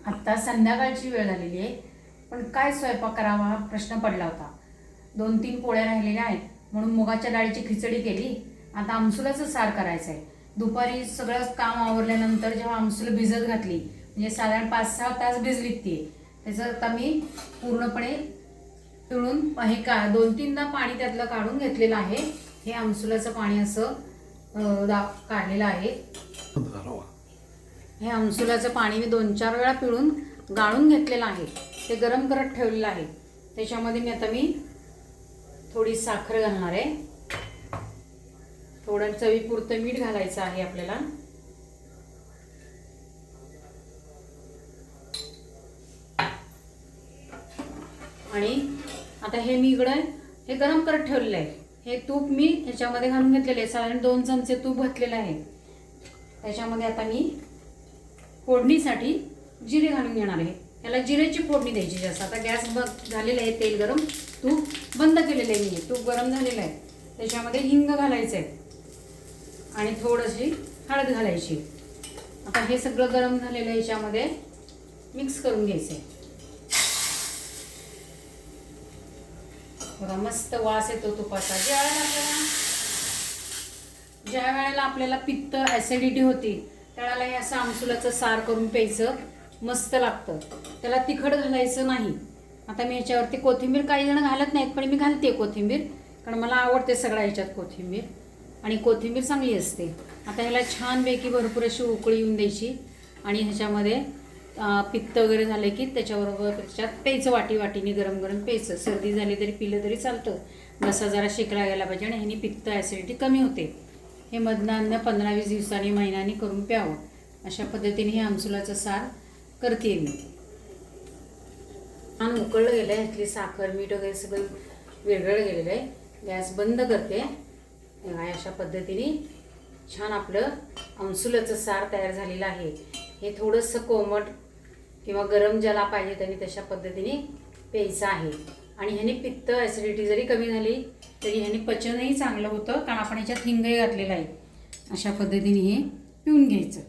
आत्ता संध्याकाळची वेळ झालेली आहे, पण काय स्वयंपाक करावा हा प्रश्न पडला होता. 2-3 पोळ्या राहिलेल्या आहेत म्हणून मुगाच्या डाळीची खिचडी केली. आता आमसुलाचं सार करायचं आहे. दुपारी सगळं काम आवरल्यानंतर जेव्हा आमसूल भिजत घातली, म्हणजे साधारण 5-6 तास भिजली ती, त्याचं आता मी पूर्णपणे पिळून हे 2-3दा पाणी त्यातलं काढून घेतलेलं आहे. हे आमसुलाचं पाणी असं काढलेलं आहे. हे आमसुलाचं पाणी मी 2-4 वेळा पिळून गाळून घेतलेलं आहे. ते गरम करत ठेवलेलं आहे. त्याच्यामध्ये मी थोडी साखर घालणार आहे. थोडं चवीपुरतं मीठ घालायचं आहे आपल्याला. आणि आता हे मी इकडे हे गरम करत ठेवलेलं आहे. हे तूप मी ह्याच्यामध्ये घालून घेतलेले आहे. साधारण 2 चमचे तूप घातलेलं आहे. त्याच्यामध्ये आता मी फोडणीसाठी जिरे घालून घेणार आहे. याला जिरेची फोडणी द्यायची जास्त. आता गॅस झालेला आहे, तेल गरम, तूप बंद केलेलं आहे मी. तूप गरम झालेलं आहे. त्याच्यामध्ये हिंग घालायचं आहे आणि थोडीशी हळद घालायची. आता हे सगळं गरम झालेलं आहे, याच्यामध्ये मिक्स करून घ्यायचं आहे. बघा मस्त वास येतो तुपाचा. ज्या वेळेला आपल्याला पित्त ॲसिडिटी होती त्यावेळेला हे असं आमसुलाचं सार करून प्यायचं, मस्त लागतं. त्याला तिखट घालायचं नाही. आता मी ह्याच्यावरती कोथिंबीर, काही जण घालत नाहीत पण मी घालते कोथिंबीर, कारण मला आवडते सगळ्या ह्याच्यात कोथिंबीर, आणि कोथिंबीर चांगली असते. आता ह्याला छानपैकी भरपूर अशी उकळी येऊन द्यायची आणि ह्याच्यामध्ये पित्त वगैरे झाले की त्याच्याबरोबर त्याच्यात प्यायचं, वाटीने गरम गरम प्यायचं. सर्दी झाली तरी पिलं तरी चालतं. घसा जरा शेकला गेला पाहिजे आणि ह्यानी पित्त ॲसिडिटी कमी होते. हे मधनं 15-20 दिवसांनी, महिन्यांनी करून प्यावं. अशा पद्धतीने हे आमसुलाचं सार करते मी. छान उकळलं गेलं आहे. ह्यातली साखर, मीठ वगैरे सगळं विरघळलं गेलेलं आहे. गॅस बंद करते. अशा पद्धतीने छान आपलं आमसुलाचं सार तयार झालेलं आहे. हे थोडंसं कोमट किंवा गरम ज्याला पाहिजे त्यांनी तशा पद्धतीने प्यायचं आहे. आणि ह्याने पित्त ॲसिडिटी जरी कमी झाली तरी ह्याने पचनही चांगलं होतं, कारण आपण ह्याच्यात हिंगही घातलेला आहे. अशा पद्धतीने हे पिऊन घ्यायचं.